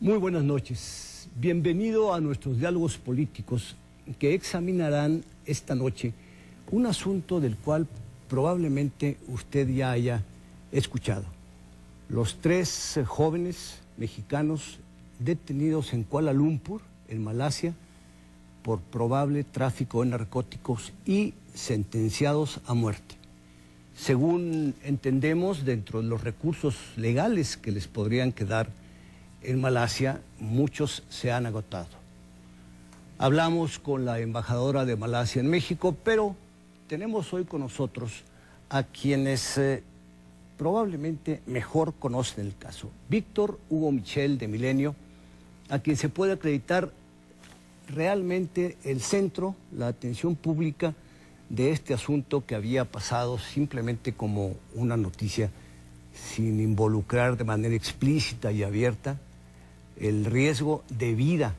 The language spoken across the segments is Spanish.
Muy buenas noches. Bienvenido a nuestros diálogos políticos que examinarán esta noche un asunto del cual probablemente usted ya haya escuchado. Los tres jóvenes mexicanos detenidos en Kuala Lumpur, en Malasia, por probable tráfico de narcóticos y sentenciados a muerte. Según entendemos, dentro de los recursos legales que les podrían quedar en Malasia, muchos se han agotado. Hablamos con la embajadora de Malasia en México, pero tenemos hoy con nosotros a quienes probablemente mejor conocen el caso. Víctor Hugo Michel de Milenio, a quien se puede acreditar realmente el centro, la atención pública de este asunto que había pasado simplemente como una noticia sin involucrar de manera explícita y abierta el riesgo de vida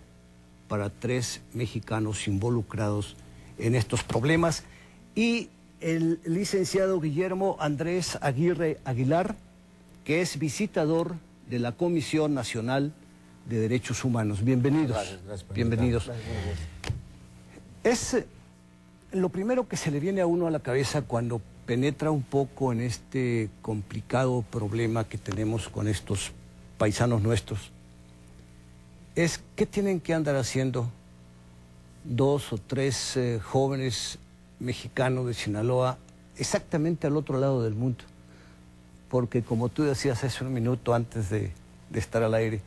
para tres mexicanos involucrados en estos problemas, y el licenciado Guillermo Andrés Aguirre Aguilar, que es visitador de la Comisión Nacional de Derechos Humanos. Bienvenidos. Gracias, bienvenidos. Es lo primero que se le viene a uno a la cabeza cuando penetra un poco en este complicado problema que tenemos con estos paisanos nuestros, es qué tienen que andar haciendo dos o tres jóvenes mexicanos de Sinaloa exactamente al otro lado del mundo. Porque como tú decías hace un minuto antes de estar al aire,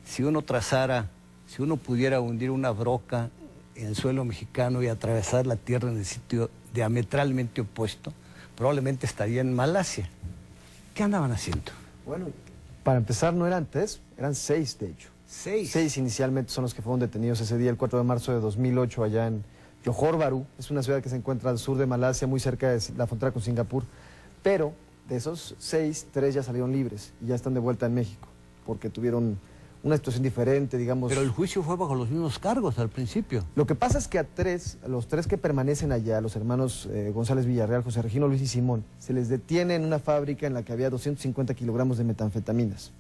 si uno pudiera hundir una broca en el suelo mexicano y atravesar la tierra en el sitio diametralmente opuesto, probablemente estaría en Malasia. ¿Qué andaban haciendo? Bueno, para empezar no eran tres, eran seis de hecho. Seis inicialmente son los que fueron detenidos ese día, el 4 de marzo de 2008, allá en Johor Bahru. Es una ciudad que se encuentra al sur de Malasia, muy cerca de la frontera con Singapur. Pero de esos seis, tres ya salieron libres y ya están de vuelta en México, porque tuvieron una situación diferente, digamos. Pero el juicio fue bajo los mismos cargos al principio. Lo que pasa es que a los tres que permanecen allá, los hermanos González Villarreal, José Regino, Luis y Simón, se les detiene en una fábrica en la que había 250 kilogramos de metanfetaminas.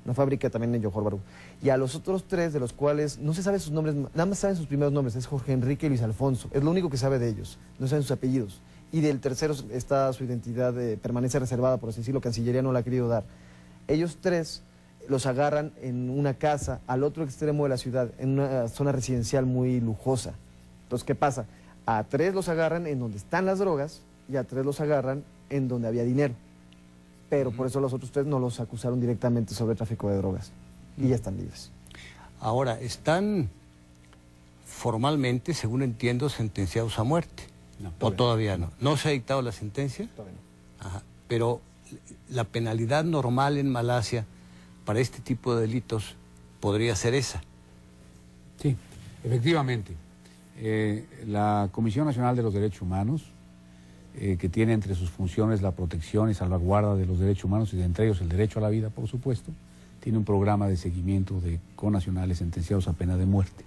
Una fábrica también en Johor Bahru. Y a los otros tres, de los cuales no se sabe sus nombres, nada más saben sus primeros nombres, es Jorge Enrique y Luis Alfonso. Es lo único que sabe de ellos, no saben sus apellidos. Y del tercero está su identidad, permanece reservada, por así decirlo, Cancillería no la ha querido dar. Ellos tres los agarran en una casa al otro extremo de la ciudad, en una zona residencial muy lujosa. Entonces, ¿qué pasa? A tres los agarran en donde están las drogas y a tres los agarran en donde había dinero. Pero por eso los otros tres no los acusaron directamente sobre tráfico de drogas y ya están libres. Ahora, están formalmente, según entiendo, sentenciados a muerte. No, ¿o todavía no? ¿No se ha dictado la sentencia? Todavía no. Ajá. Pero la penalidad normal en Malasia para este tipo de delitos podría ser esa. Sí, efectivamente. La Comisión Nacional de los Derechos Humanos, que tiene entre sus funciones la protección y salvaguarda de los derechos humanos, y entre ellos el derecho a la vida, por supuesto, tiene un programa de seguimiento de connacionales sentenciados a pena de muerte.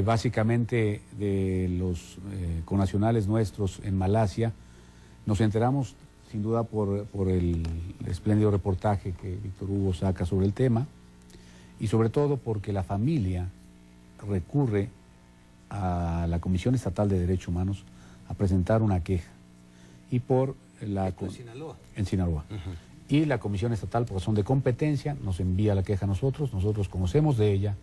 Básicamente de los connacionales nuestros en Malasia, nos enteramos sin duda por el espléndido reportaje que Víctor Hugo saca sobre el tema, y sobre todo porque la familia recurre a la Comisión Estatal de Derechos Humanos a presentar una queja, y por la... ¿Esto en Sinaloa? En Sinaloa. Y la Comisión Estatal, por razón de competencia, nos envía la queja a nosotros conocemos de ella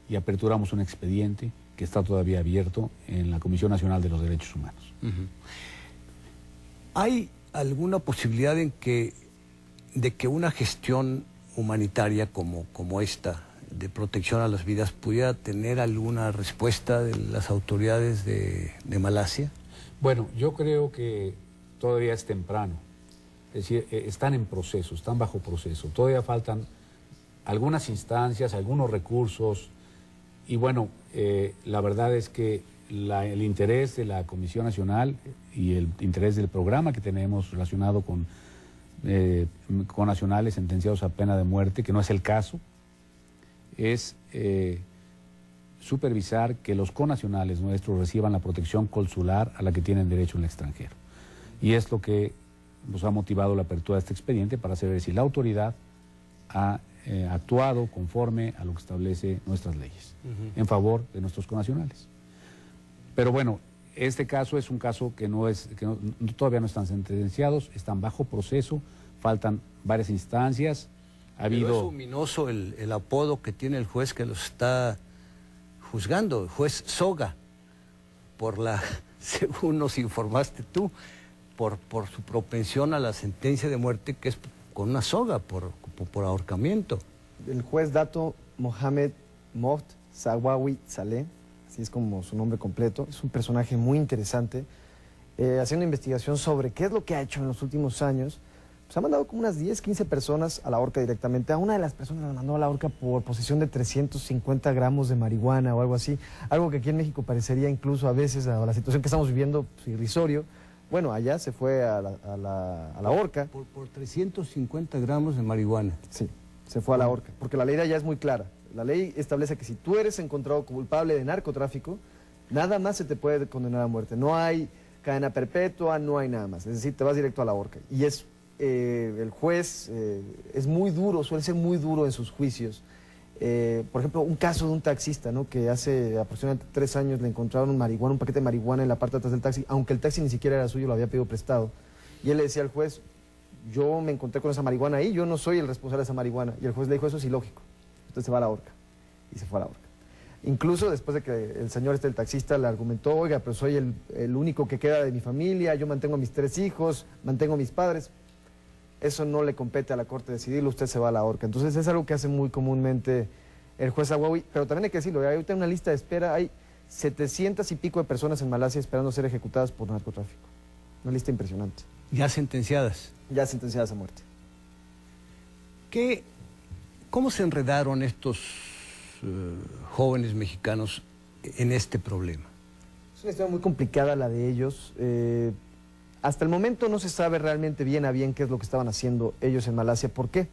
y aperturamos un expediente que está todavía abierto en la Comisión Nacional de los Derechos Humanos. ¿Hay alguna posibilidad de que una gestión humanitaria como esta, de protección a las vidas, pudiera tener alguna respuesta de las autoridades de Malasia? Bueno, yo creo que todavía es temprano. Es decir, están en proceso, están bajo proceso. Todavía faltan algunas instancias, algunos recursos. Y bueno, la verdad es que el interés de la Comisión Nacional y el interés del programa que tenemos relacionado con connacionales sentenciados a pena de muerte, que no es el caso, es supervisar que los connacionales nuestros reciban la protección consular a la que tienen derecho en el extranjero. Y es lo que nos ha motivado la apertura de este expediente, para saber si la autoridad ha actuado conforme a lo que establece nuestras leyes, en favor de nuestros connacionales. Pero bueno, este caso es un caso que todavía no están sentenciados, están bajo proceso, faltan varias instancias. Pero es ominoso el apodo que tiene el juez que los está juzgando, el juez Soga, según nos informaste tú, por su propensión a la sentencia de muerte, que es con una soga, por ahorcamiento. El juez Dato Mohamed Moht Sawawi Saleh, así es como su nombre completo, es un personaje muy interesante, haciendo investigación sobre qué es lo que ha hecho en los últimos años. Se ha mandado como unas 10, 15 personas a la horca directamente. A una de las personas la mandó a la horca por posesión de 350 gramos de marihuana o algo así. Algo que aquí en México parecería incluso a veces, a la situación que estamos viviendo, pues, irrisorio. Bueno, allá se fue a la horca. Por 350 gramos de marihuana. Sí, se fue a la horca. Porque la ley de allá es muy clara. La ley establece que si tú eres encontrado culpable de narcotráfico, nada más se te puede condenar a muerte. No hay cadena perpetua, no hay nada más. Es decir, te vas directo a la horca. Y es... el juez es muy duro, suele ser muy duro en sus juicios. Por ejemplo, un caso de un taxista, ¿no?, que hace aproximadamente 3 años le encontraron un paquete de marihuana en la parte de atrás del taxi, aunque el taxi ni siquiera era suyo, lo había pedido prestado. Y él le decía al juez, yo me encontré con esa marihuana ahí, yo no soy el responsable de esa marihuana. Y el juez le dijo, eso es ilógico. Entonces se va a la horca. Y se fue a la horca. Incluso después de que el señor el taxista le argumentó, oiga, pero soy el único que queda de mi familia, yo mantengo a mis 3 hijos, mantengo a mis padres. Eso no le compete a la Corte decidirlo, usted se va a la horca. Entonces es algo que hace muy comúnmente el juez Sawawi, pero también hay que decirlo, hay ahorita una lista de espera, hay 700 y pico de personas en Malasia esperando ser ejecutadas por narcotráfico. Una lista impresionante. ¿Ya sentenciadas? Ya sentenciadas a muerte. ¿Cómo se enredaron estos jóvenes mexicanos en este problema? Es una historia muy complicada la de ellos. Hasta el momento no se sabe realmente bien a bien qué es lo que estaban haciendo ellos en Malasia. ¿Por qué?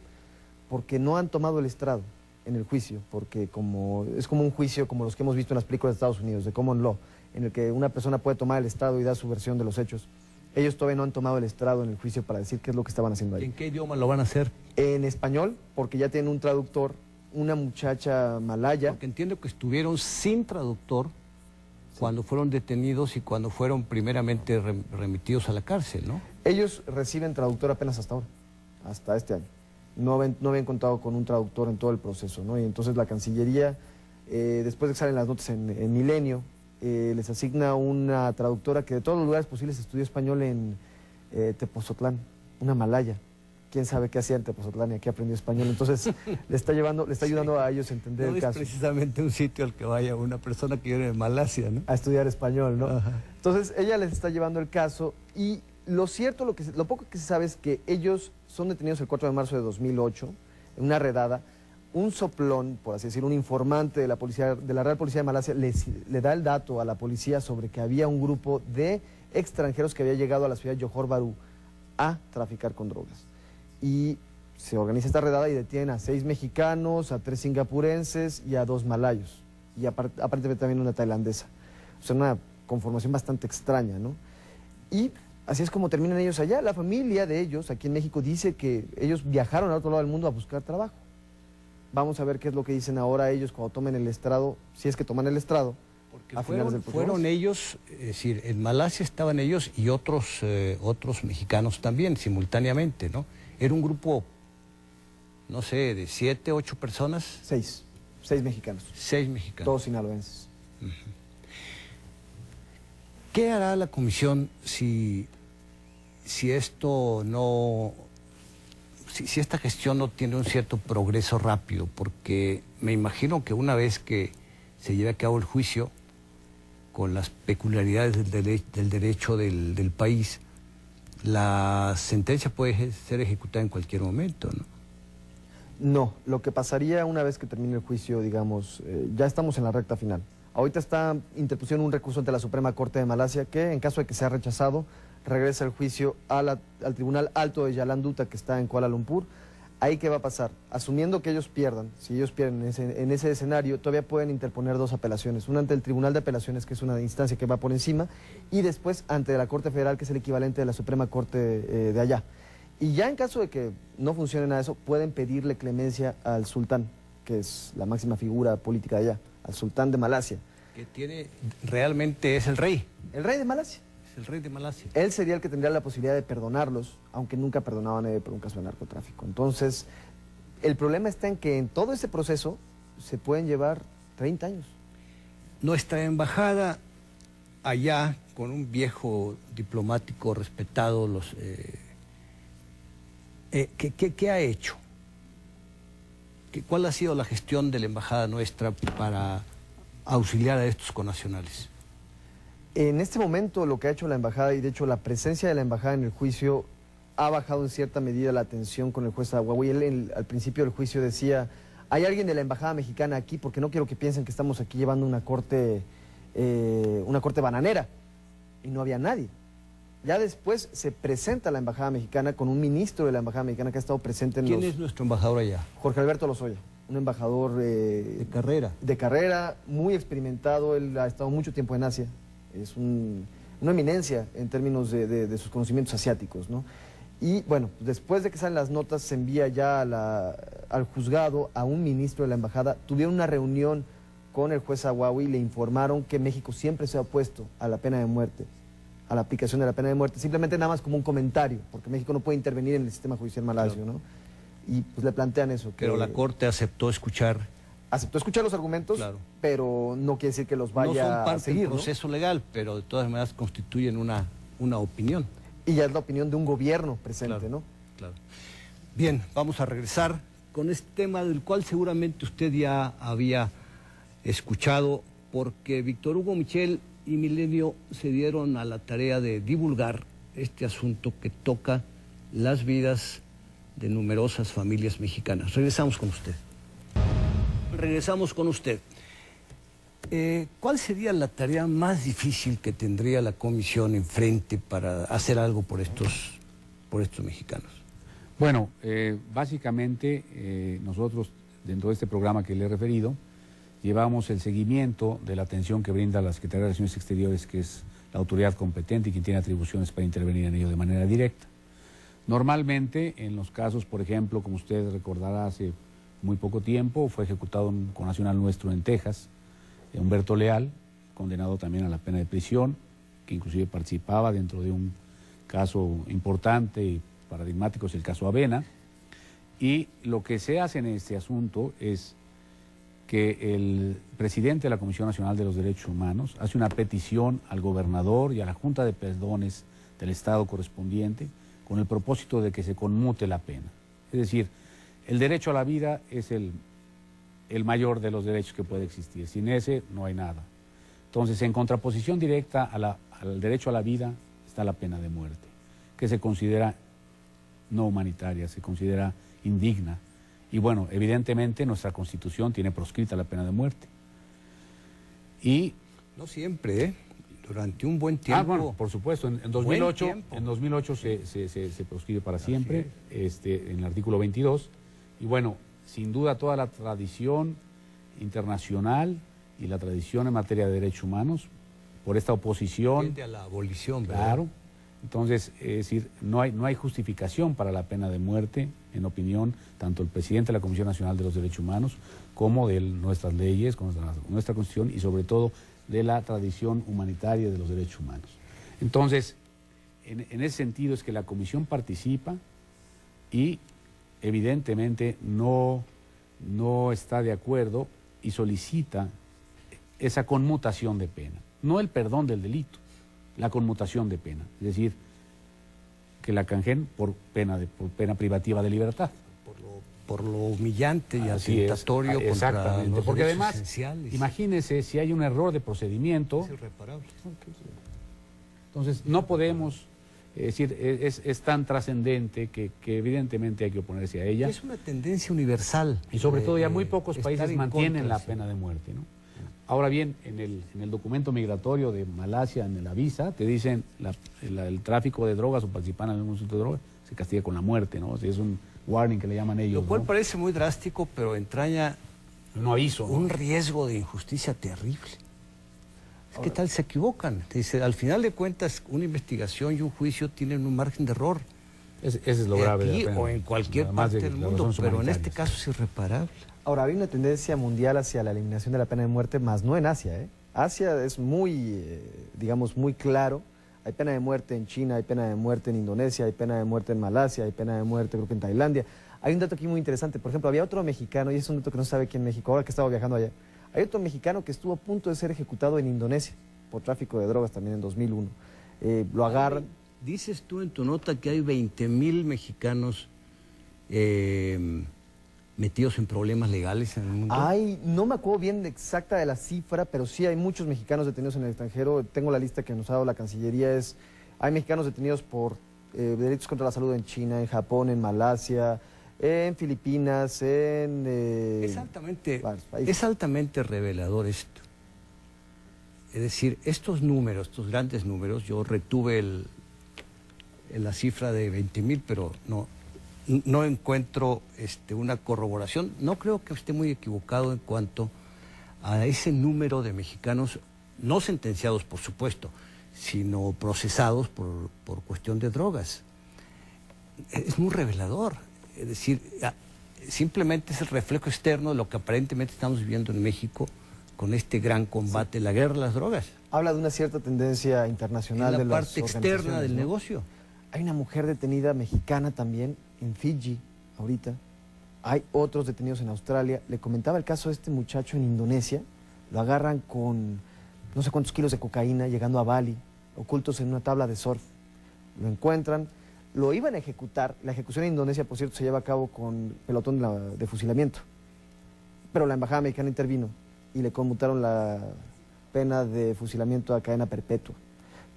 Porque no han tomado el estrado en el juicio, porque es como un juicio como los que hemos visto en las películas de Estados Unidos, de Common Law, en el que una persona puede tomar el estrado y dar su versión de los hechos. Ellos todavía no han tomado el estrado en el juicio para decir qué es lo que estaban haciendo ahí. ¿En qué idioma lo van a hacer? En español, porque ya tienen un traductor, una muchacha malaya. Porque entiendo que estuvieron sin traductor cuando fueron detenidos y cuando fueron primeramente remitidos a la cárcel, ¿no? Ellos reciben traductor apenas hasta ahora, hasta este año. No habían contado con un traductor en todo el proceso, ¿no? Y entonces la Cancillería, después de que salen las notas en Milenio, les asigna una traductora que de todos los lugares posibles estudió español en Tepozotlán, una malaya. Quién sabe qué hacía en Tepozotlán y aquí aprendió español. Entonces le está ayudando a ellos a entender el caso. No es precisamente un sitio al que vaya una persona que viene de Malasia, ¿no? A estudiar español, ¿no? Ajá. Entonces ella les está llevando el caso y lo cierto, lo poco que se sabe es que ellos son detenidos el 4 de marzo de 2008 en una redada. Un soplón, por así decir, un informante de la Real Policía de Malasia le da el dato a la policía sobre que había un grupo de extranjeros que había llegado a la ciudad de Johor Bahru a traficar con drogas. Y se organiza esta redada y detienen a 6 mexicanos, a 3 singapurenses y a 2 malayos. Y aparentemente también una tailandesa. O sea, una conformación bastante extraña, ¿no? Y así es como terminan ellos allá. La familia de ellos, aquí en México, dice que ellos viajaron al otro lado del mundo a buscar trabajo. Vamos a ver qué es lo que dicen ahora ellos cuando tomen el estrado, si es que toman el estrado. Porque fueron ellos, es decir, en Malasia estaban ellos y otros mexicanos también, simultáneamente, ¿no? Era un grupo, no sé, de 7, 8 personas. 6 mexicanos. 6 mexicanos. Todos sinaloenses. ¿Qué hará la comisión si esto no... Si esta gestión no tiene un cierto progreso rápido? Porque me imagino que una vez que se lleve a cabo el juicio, con las peculiaridades del derecho del país, la sentencia puede ser ejecutada en cualquier momento, ¿no? No, lo que pasaría una vez que termine el juicio, digamos, ya estamos en la recta final. Ahorita está interpusieron un recurso ante la Suprema Corte de Malasia que, en caso de que sea rechazado, regresa el juicio al Tribunal Alto de Jalan Duta, que está en Kuala Lumpur. ¿Ahí qué va a pasar? Asumiendo que ellos pierdan, si ellos pierden en ese escenario, todavía pueden interponer 2 apelaciones. Una ante el Tribunal de Apelaciones, que es una instancia que va por encima, y después ante la Corte Federal, que es el equivalente de la Suprema Corte de allá. Y ya en caso de que no funcione nada de eso, pueden pedirle clemencia al sultán, que es la máxima figura política de allá, al sultán de Malasia. Que realmente es el rey. El rey de Malasia. Es el rey de Malasia. Él sería el que tendría la posibilidad de perdonarlos, aunque nunca perdonaban por un caso de narcotráfico. Entonces, el problema está en que en todo ese proceso se pueden llevar 30 años. Nuestra embajada allá, con un viejo diplomático respetado, ¿qué ha hecho? ¿Cuál ha sido la gestión de la embajada nuestra para auxiliar a estos connacionales? En este momento lo que ha hecho la embajada, y de hecho la presencia de la embajada en el juicio, ha bajado en cierta medida la tensión con el juez Aguawi. Él al principio del juicio decía, hay alguien de la embajada mexicana aquí porque no quiero que piensen que estamos aquí llevando una corte bananera. Y no había nadie. Ya después se presenta la embajada mexicana con un ministro de la embajada mexicana que ha estado presente en ¿Quién es nuestro embajador allá? Jorge Alberto Lozoya, un embajador de carrera. De carrera, muy experimentado. Él ha estado mucho tiempo en Asia. Es una eminencia en términos de sus conocimientos asiáticos, ¿no? Y bueno, después de que salen las notas, se envía ya al juzgado a un ministro de la embajada. Tuvieron una reunión con el juez Aguawi y le informaron que México siempre se ha opuesto a la pena de muerte, a la aplicación de la pena de muerte, simplemente nada más como un comentario, porque México no puede intervenir en el sistema judicial malasio, ¿no? Y pues le plantean eso. Pero la Corte aceptó escuchar los argumentos, claro, pero no quiere decir que los vaya a seguir, del proceso legal, pero de todas maneras constituyen una opinión. Y ya es la opinión de un gobierno presente, claro, ¿no? Claro. Bien, vamos a regresar con este tema del cual seguramente usted ya había escuchado, porque Víctor Hugo Michel y Milenio se dieron a la tarea de divulgar este asunto que toca las vidas de numerosas familias mexicanas. Regresamos con usted. Regresamos con usted. ¿Cuál sería la tarea más difícil que tendría la comisión enfrente para hacer algo por estos mexicanos? Bueno, básicamente nosotros, dentro de este programa que le he referido, llevamos el seguimiento de la atención que brinda la Secretaría de Relaciones Exteriores, que es la autoridad competente y quien tiene atribuciones para intervenir en ello de manera directa. Normalmente, en los casos, por ejemplo, como usted recordará, hace muy poco tiempo fue ejecutado un connacional nuestro en Texas, Humberto Leal, condenado también a la pena de prisión, que inclusive participaba dentro de un caso importante y paradigmático, es el caso Avena. Y lo que se hace en este asunto es que el presidente de la Comisión Nacional de los Derechos Humanos hace una petición al gobernador y a la Junta de Perdones del Estado correspondiente con el propósito de que se conmute la pena. Es decir, el derecho a la vida es el mayor de los derechos que puede existir. Sin ese no hay nada. Entonces, en contraposición directa al derecho a la vida está la pena de muerte, que se considera no humanitaria, se considera indigna. Y bueno, evidentemente nuestra Constitución tiene proscrita la pena de muerte. Y no siempre, ¿eh? Durante un buen tiempo. Bueno, por supuesto, en 2008 se proscribe para siempre, en el artículo 22. Y bueno, sin duda toda la tradición internacional y la tradición en materia de derechos humanos, por esta oposición... Tiende a la abolición, ¿verdad? Claro. Entonces, es decir, no hay justificación para la pena de muerte, en opinión, tanto el presidente de la Comisión Nacional de los Derechos Humanos, como de nuestras leyes, con nuestra Constitución y sobre todo de la tradición humanitaria de los derechos humanos. Entonces, en ese sentido es que la Comisión participa y evidentemente no está de acuerdo y solicita esa conmutación de pena, no el perdón del delito, la conmutación de pena, es decir, que la canjeen por pena privativa de libertad. Por lo humillante y atentatorio contra los porque además, esenciales. Imagínese si hay un error de procedimiento. Es irreparable. Entonces, no podemos, es decir, es tan trascendente que evidentemente hay que oponerse a ella. Es una tendencia universal. Y sobre todo ya muy pocos países mantienen la sí. pena de muerte, ¿no? Ahora bien, en el documento migratorio de Malasia, en la visa, te dicen el tráfico de drogas o participar en algún asunto de drogas se castiga con la muerte, ¿no? O sea, es un warning que le llaman ellos. Lo cual ¿no? parece muy drástico, pero entraña un aviso, un riesgo de injusticia terrible. ¿Qué tal se equivocan? Te dice, al final de cuentas, una investigación y un juicio tienen un margen de error. Ese es lo grave de aquí la pena, o en cualquier además parte de del las mundo, razones pero en este humanitarias. caso es irreparable. Ahora, hay una tendencia mundial hacia la eliminación de la pena de muerte, más no en Asia, ¿eh? Asia es muy, digamos, muy claro. Hay pena de muerte en China, hay pena de muerte en Indonesia, hay pena de muerte en Malasia, hay pena de muerte creo que en Tailandia. Hay un dato aquí muy interesante. Por ejemplo, había otro mexicano, y es un dato que no se sabe aquí en México, ahora que estaba viajando allá. Hay otro mexicano que estuvo a punto de ser ejecutado en Indonesia por tráfico de drogas también en 2001. Lo agarran. Dices tú en tu nota que hay 20,000 mexicanos metidos en problemas legales en el mundo. No me acuerdo bien exacta de la cifra, pero sí hay muchos mexicanos detenidos en el extranjero. Tengo la lista que nos ha dado la Cancillería. Hay mexicanos detenidos por delitos contra la salud en China, en Japón, en Malasia, en Filipinas, en es altamente revelador esto. Es decir, estos números, estos grandes números, yo retuve la cifra de 20,000, pero no encuentro una corroboración. No creo que esté muy equivocado en cuanto a ese número de mexicanos, no sentenciados por supuesto, sino procesados por cuestión de drogas. Es muy revelador. Es decir, simplemente es el reflejo externo de lo que aparentemente estamos viviendo en México con este gran combate, la guerra a las drogas. Habla de una cierta tendencia internacional de la las parte externa del ¿no? negocio. Hay una mujer detenida mexicana también en Fiji, ahorita. Hay otros detenidos en Australia. Le comentaba el caso de este muchacho en Indonesia. Lo agarran con no sé cuántos kilos de cocaína llegando a Bali, ocultos en una tabla de surf. Lo encuentran, lo iban a ejecutar. La ejecución en Indonesia, por cierto, se lleva a cabo con pelotón de fusilamiento. Pero la embajada mexicana intervino y le conmutaron la pena de fusilamiento a cadena perpetua.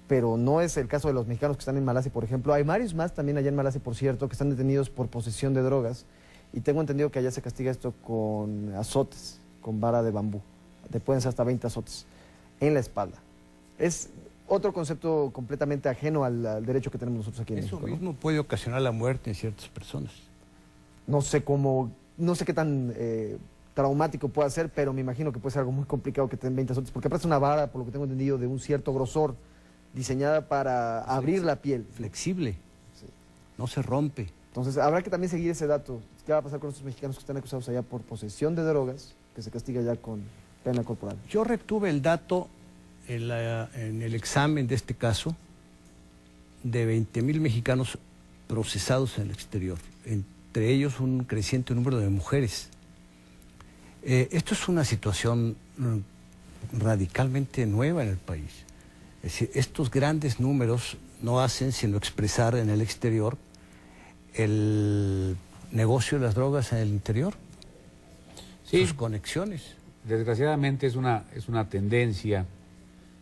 Pero no es el caso de los mexicanos que están en Malasia, por ejemplo. Hay varios más también allá en Malasia, por cierto, que están detenidos por posesión de drogas. Y tengo entendido que allá se castiga esto con azotes, con vara de bambú. Te pueden ser hasta 20 azotes en la espalda. Es otro concepto completamente ajeno al derecho que tenemos nosotros aquí en México. Eso mismo puede ocasionar la muerte en ciertas personas. No sé qué tan traumático puede ser, pero me imagino que puede ser algo muy complicado que te den 20 azotes, porque aparte es una vara, por lo que tengo entendido, de un cierto grosor, diseñada para abrir la piel. Flexible, Sí. no se rompe. Entonces habrá que también seguir ese dato. ¿Qué va a pasar con estos mexicanos que están acusados allá por posesión de drogas, que se castiga ya con pena corporal? Yo retuve el dato en el examen de este caso de 20,000 mexicanos procesados en el exterior, entre ellos un creciente número de mujeres. Esto es una situación radicalmente nueva en el país. Es decir, estos grandes números no hacen sino expresar en el exterior el negocio de las drogas en el interior, sus conexiones. Desgraciadamente es una tendencia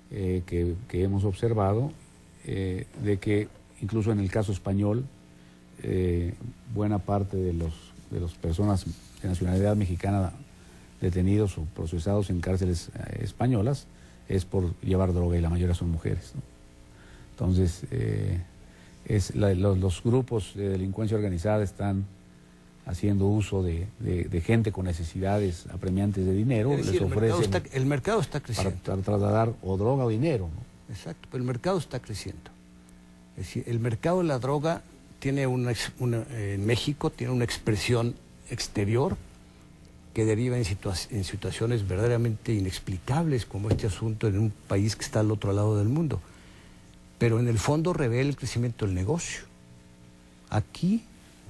que hemos observado, de que incluso en el caso español, buena parte de las personas de nacionalidad mexicana detenidos o procesados en cárceles españolas es por llevar droga, y la mayoría son mujeres, ¿no? Entonces, los grupos de delincuencia organizada están haciendo uso de gente con necesidades apremiantes de dinero, Es decir, les ofrecen el mercado está creciendo. para trasladar o droga o dinero, ¿no? Exacto, pero el mercado está creciendo. Es decir, el mercado de la droga tiene en México tiene una expresión exterior que deriva en situaciones verdaderamente inexplicables, como este asunto en un país que está al otro lado del mundo. Pero en el fondo revela el crecimiento del negocio. Aquí,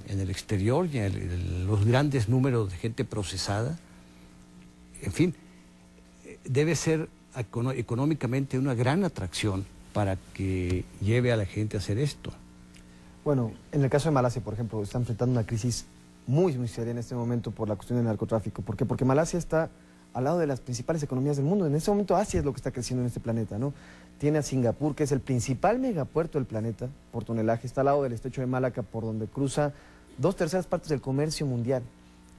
en el exterior, y en los grandes números de gente procesada, en fin, debe ser económicamente una gran atracción para que lleve a la gente a hacer esto. Bueno, en el caso de Malasia, por ejemplo, está enfrentando una crisis muy, muy seria en este momento por la cuestión del narcotráfico. ¿Por qué? Porque Malasia está al lado de las principales economías del mundo. En este momento Asia es lo que está creciendo en este planeta, ¿no? Tiene a Singapur, que es el principal megapuerto del planeta por tonelaje. Está al lado del estrecho de Malaca, por donde cruza 2/3 partes del comercio mundial.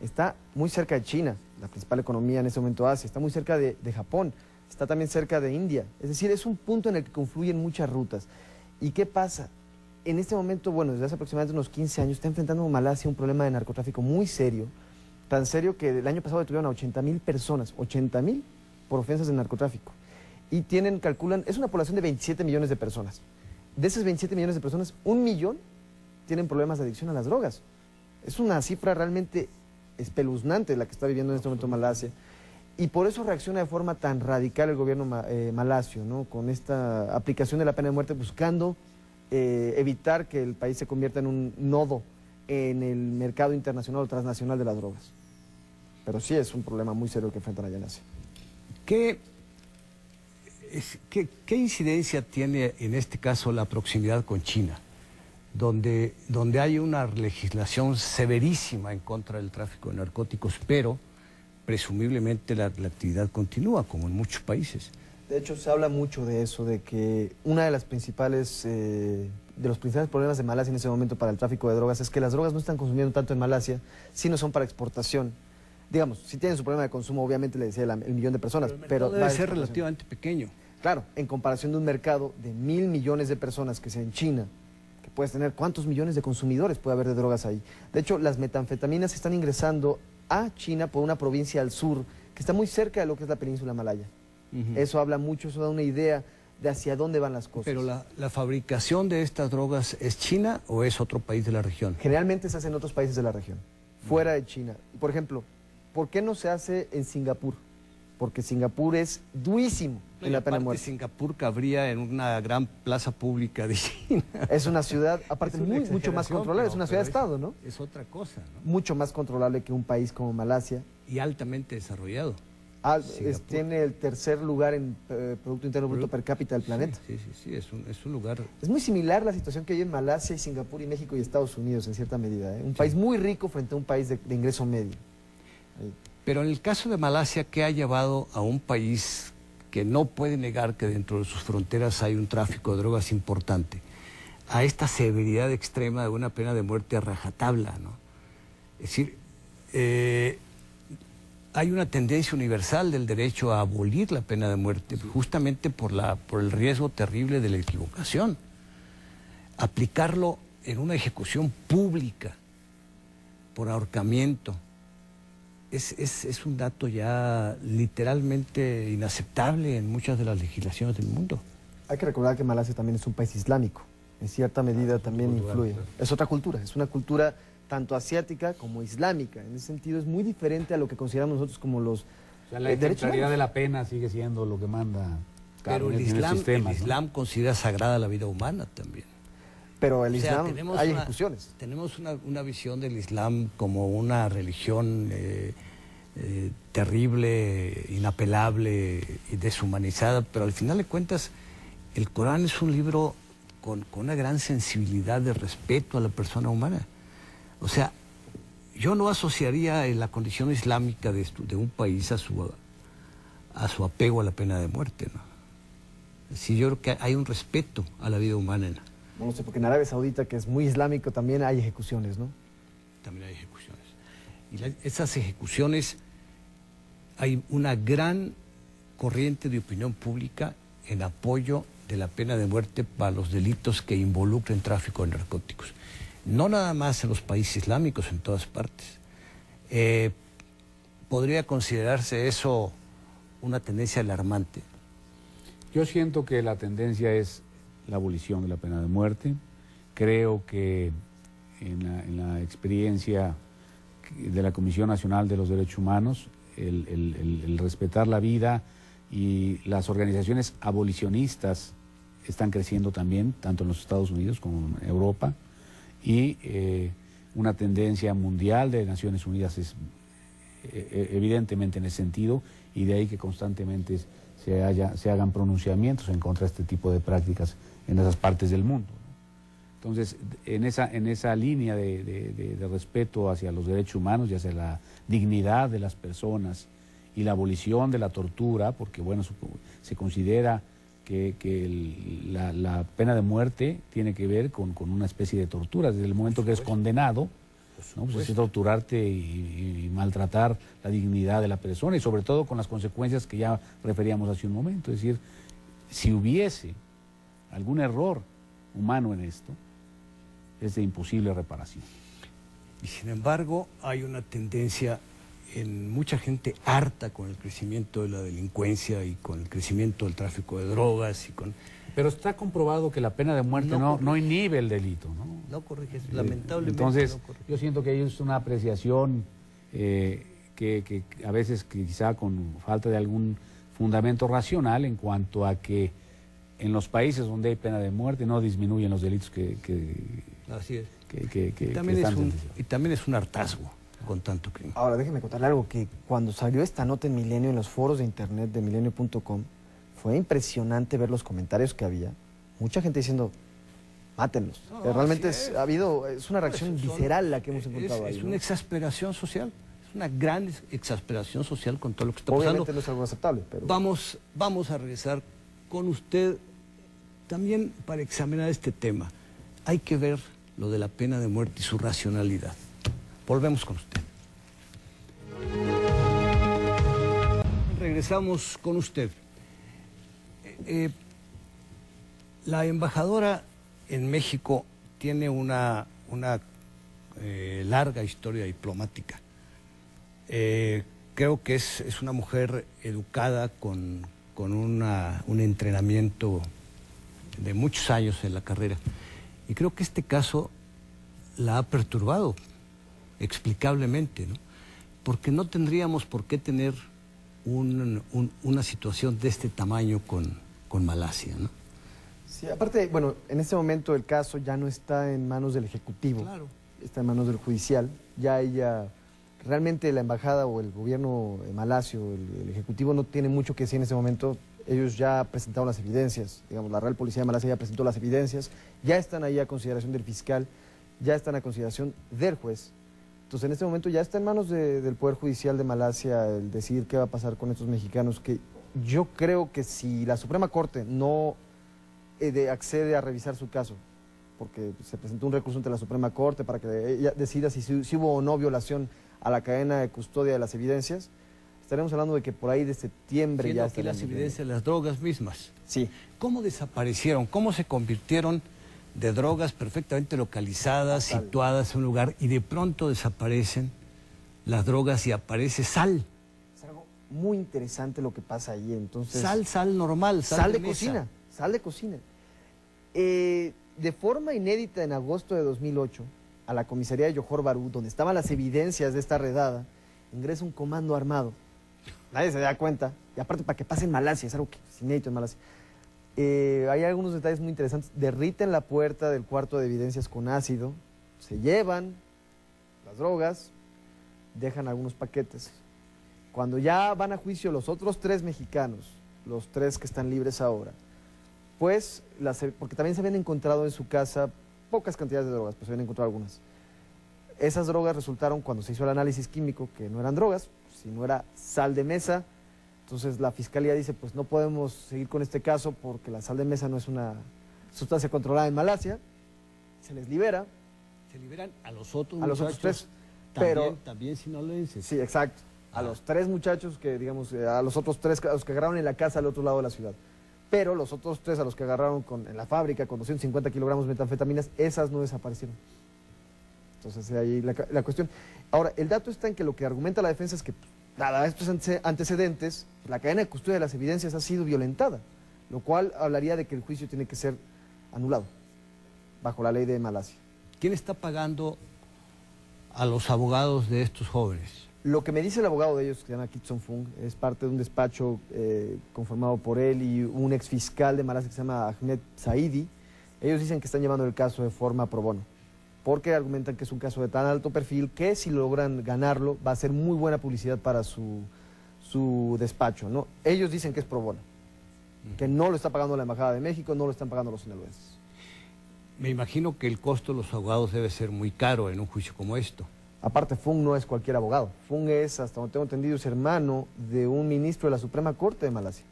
Está muy cerca de China, la principal economía en este momento Asia. Está muy cerca de Japón. Está también cerca de India. Es decir, es un punto en el que confluyen muchas rutas. ¿Y qué pasa? En este momento, bueno, desde hace aproximadamente unos 15 años, está enfrentando Malasia un problema de narcotráfico muy serio, tan serio que el año pasado detuvieron a 80,000 personas, 80,000 por ofensas de narcotráfico. Y calculan, es una población de 27 millones de personas. De esas 27 millones de personas, 1 millón tienen problemas de adicción a las drogas. Es una cifra realmente espeluznante la que está viviendo en este momento Malasia. Y por eso reacciona de forma tan radical el gobierno malasio, ¿no? Con esta aplicación de la pena de muerte, buscando evitar que el país se convierta en un nodo en el mercado internacional o transnacional de las drogas. Pero sí es un problema muy serio que enfrentan allá en Asia. ¿Qué incidencia tiene en este caso la proximidad con China, donde hay una legislación severísima en contra del tráfico de narcóticos, pero presumiblemente la actividad continúa, como en muchos países? De hecho, se habla mucho de eso, de que una de los principales problemas de Malasia en ese momento para el tráfico de drogas es que las drogas no están consumiendo tanto en Malasia, sino son para exportación. Digamos, si tienen su problema de consumo, obviamente le decía el millón de personas, pero debe ser relativamente pequeño. Claro, en comparación de un mercado de 1.000 millones de personas que sea en China, que puedes tener, ¿cuántos millones de consumidores puede haber de drogas ahí? De hecho, las metanfetaminas están ingresando a China por una provincia al sur, que está muy cerca de lo que es la península malaya. Eso habla mucho, eso da una idea de hacia dónde van las cosas. Pero la fabricación de estas drogas, ¿es China o es otro país de la región? Generalmente se hace en otros países de la región, fuera de China. Por ejemplo, ¿por qué no se hace en Singapur? Porque Singapur es durísimo en la pena de muerte. Singapur cabría en una gran plaza pública de China. Es una ciudad, aparte, mucho más controlable, es una ciudad-estado, ¿no? Es otra cosa, ¿no? Mucho más controlable que un país como Malasia. Y altamente desarrollado. Tiene el tercer lugar en Producto Interno Bruto per cápita del planeta. Sí, es un lugar... Es muy similar la situación que hay en Malasia y Singapur y México y Estados Unidos, en cierta medida, ¿eh? Un país muy rico frente a un país de ingreso medio. Ahí. Pero en el caso de Malasia, ¿qué ha llevado a un país que no puede negar que dentro de sus fronteras hay un tráfico de drogas importante, a esta severidad extrema de una pena de muerte a rajatabla, ¿no? Es decir, hay una tendencia universal del derecho a abolir la pena de muerte, justamente por el riesgo terrible de la equivocación. Aplicarlo en una ejecución pública, por ahorcamiento, es un dato ya literalmente inaceptable en muchas de las legislaciones del mundo. Hay que recordar que Malasia también es un país islámico, en cierta medida también influye. Es otra cultura, es una cultura tanto asiática como islámica. En ese sentido es muy diferente a lo que consideramos nosotros como los la ejemplaridad de la pena sigue siendo lo que manda. Pero el Islam considera sagrada la vida humana también. Pero el Islam, hay ejecuciones. Tenemos una visión del Islam como una religión terrible, inapelable y deshumanizada, pero al final de cuentas el Corán es un libro con una gran sensibilidad de respeto a la persona humana. O sea, yo no asociaría la condición islámica de un país a su apego a la pena de muerte, ¿no? Sí, yo creo que hay un respeto a la vida humana. No sé, porque en Arabia Saudita, que es muy islámico, también hay ejecuciones, ¿no? También hay ejecuciones. Y esas ejecuciones, hay una gran corriente de opinión pública en apoyo de la pena de muerte para los delitos que involucren tráfico de narcóticos. No nada más en los países islámicos, en todas partes. ¿Podría considerarse eso una tendencia alarmante? Yo siento que la tendencia es la abolición de la pena de muerte. Creo que en la experiencia de la Comisión Nacional de los Derechos Humanos, el respetar la vida y las organizaciones abolicionistas están creciendo también, tanto en los Estados Unidos como en Europa, y una tendencia mundial de Naciones Unidas es evidentemente en ese sentido, y de ahí que constantemente se hagan pronunciamientos en contra de este tipo de prácticas en esas partes del mundo, ¿no? Entonces, en esa línea de respeto hacia los derechos humanos y hacia la dignidad de las personas y la abolición de la tortura, porque bueno, se considera que la pena de muerte tiene que ver con una especie de tortura. Desde el momento que es condenado, ¿no? Pues es torturarte y maltratar la dignidad de la persona, y sobre todo con las consecuencias que ya referíamos hace un momento. Es decir, si hubiese algún error humano en esto, es de imposible reparación. Y sin embargo, hay una tendencia en mucha gente harta con el crecimiento de la delincuencia y con el crecimiento del tráfico de drogas y con Pero está comprobado que la pena de muerte no inhibe el delito, ¿no? No corrige, lamentablemente. Entonces, no corrige. yo siento que ahí es una apreciación que a veces quizá con falta de algún fundamento racional en cuanto a que en los países donde hay pena de muerte no disminuyen los delitos Así es. que También están es sentenciados. y también es un hartazgo con tanto crimen. Ahora, déjeme contarle algo, que cuando salió esta nota en Milenio, en los foros de internet de milenio.com, fue impresionante ver los comentarios que había. Mucha gente diciendo, mátenlos. No, Realmente así es una reacción visceral la que hemos encontrado ahí. Es ¿no? una exasperación social, es una gran exasperación social con todo lo que está Obviamente pasando. no es algo aceptable, pero... Vamos a regresar con usted también para examinar este tema. Hay que ver lo de la pena de muerte y su racionalidad. Volvemos con usted. Regresamos con usted. La embajadora en México tiene una larga historia diplomática. Creo que es una mujer educada con un entrenamiento de muchos años en la carrera. Y creo que este caso la ha perturbado explicablemente, ¿no? Porque no tendríamos por qué tener una situación de este tamaño con Malasia, ¿no? Sí, aparte, bueno, en este momento el caso ya no está en manos del Ejecutivo, Claro. está en manos del Judicial. Ya ella, realmente la embajada o el gobierno malasio, el Ejecutivo no tiene mucho que decir en este momento. Ellos ya presentaron las evidencias, digamos, la Real Policía de Malasia ya presentó las evidencias, ya están ahí a consideración del fiscal, ya están a consideración del juez. Entonces, en este momento ya está en manos del Poder Judicial de Malasia el decidir qué va a pasar con estos mexicanos, que yo creo que si la Suprema Corte no accede a revisar su caso, porque se presentó un recurso ante la Suprema Corte para que ella decida si hubo o no violación a la cadena de custodia de las evidencias, estaremos hablando de que por ahí de septiembre Siendo ya aquí las estaremos evidencias de las drogas mismas. Sí. ¿Cómo desaparecieron? ¿Cómo se convirtieron de drogas perfectamente localizadas, situadas en un lugar, y de pronto desaparecen las drogas y aparece sal? Es algo muy interesante lo que pasa ahí. Entonces, Sal normal, sal de mesa. cocina, sal de cocina. De forma inédita, en agosto de 2008, a la comisaría de Johor Bahru, donde estaban las evidencias de esta redada, ingresa un comando armado. Nadie se da cuenta, y aparte para que pase en Malasia, es algo que es inédito en Malasia. Hay algunos detalles muy interesantes. Derriten la puerta del cuarto de evidencias con ácido, se llevan las drogas, dejan algunos paquetes. Cuando ya van a juicio los otros 3 mexicanos, los 3 que están libres ahora, pues, porque también se habían encontrado en su casa pocas cantidades de drogas, pues se habían encontrado algunas. Esas drogas resultaron, cuando se hizo el análisis químico, que no eran drogas, sino era sal de mesa. Entonces la fiscalía dice, pues no podemos seguir con este caso porque la sal de mesa no es una sustancia controlada en Malasia. Se les libera. Se liberan a los otros A los muchachos, otros 3, también sinaloenses. Sí, exacto. A los 3 muchachos que, digamos, a los otros 3, a los que agarraron en la casa al otro lado de la ciudad. Pero los otros 3 a los que agarraron en la fábrica con 250 kilogramos de metanfetaminas, esas no desaparecieron. Entonces ahí la cuestión. Ahora, el dato está en que lo que argumenta la defensa es que, dada estos antecedentes, la cadena de custodia de las evidencias ha sido violentada, lo cual hablaría de que el juicio tiene que ser anulado, bajo la ley de Malasia. ¿Quién está pagando a los abogados de estos jóvenes? Lo que me dice el abogado de ellos, que se llama Kitson Fung, es parte de un despacho conformado por él y un ex fiscal de Malasia que se llama Ahmed Saidi. Ellos dicen que están llevando el caso de forma pro bono, porque argumentan que es un caso de tan alto perfil que si logran ganarlo va a ser muy buena publicidad para su despacho, ¿no? Ellos dicen que es pro bono, que no lo está pagando la Embajada de México, no lo están pagando los sinaloenses. Me imagino que el costo de los abogados debe ser muy caro en un juicio como esto. Aparte, Fung no es cualquier abogado. Fung es, hasta donde tengo entendido, es hermano de un ministro de la Suprema Corte de Malasia.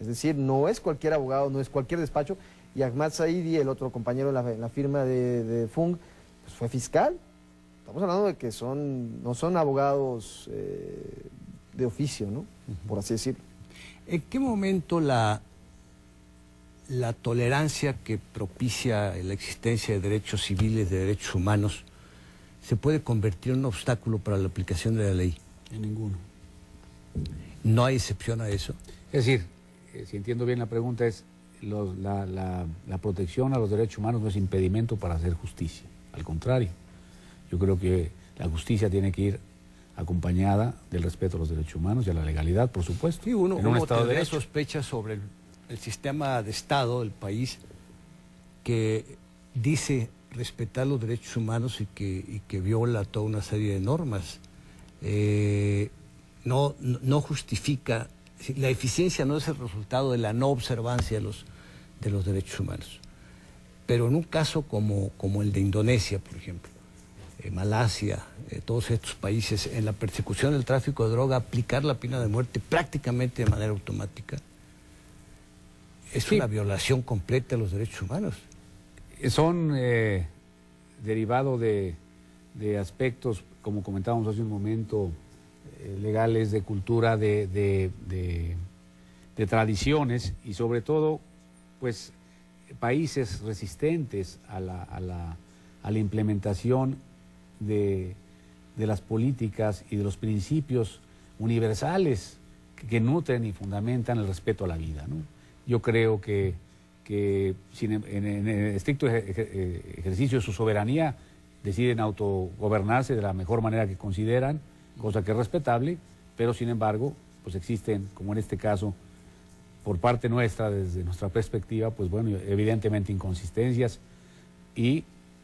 Es decir, no es cualquier abogado, no es cualquier despacho. Y Ahmad Saidi, el otro compañero en la firma de Fung, pues fue fiscal. Estamos hablando de que no son abogados de oficio, ¿no? Por así decirlo. ¿En qué momento la tolerancia que propicia la existencia de derechos civiles, de derechos humanos, se puede convertir en un obstáculo para la aplicación de la ley? En ninguno. ¿No hay excepción a eso? Es decir, si entiendo bien la pregunta es, la protección a los derechos humanos no es impedimento para hacer justicia. Al contrario, yo creo que la justicia tiene que ir acompañada del respeto a los derechos humanos y a la legalidad, por supuesto. Sí, uno Estado de tendría Derecho. sospechas sobre el sistema de Estado del país que dice respetar los derechos humanos y que viola toda una serie de normas. No justifica, la eficiencia no es el resultado de la no observancia de los derechos humanos. Pero en un caso como el de Indonesia, por ejemplo, Malasia, todos estos países, en la persecución del tráfico de droga, aplicar la pena de muerte prácticamente de manera automática, es una violación completa de los derechos humanos. Son derivados de aspectos, como comentábamos hace un momento, legales, de cultura, de tradiciones y sobre todo, pues, países resistentes a la implementación de las políticas y de los principios universales que nutren y fundamentan el respeto a la vida, ¿no? Yo creo que en el estricto ejercicio de su soberanía deciden autogobernarse de la mejor manera que consideran, cosa que es respetable, pero sin embargo, pues existen, como en este caso, por parte nuestra, desde nuestra perspectiva, pues bueno, evidentemente inconsistencias,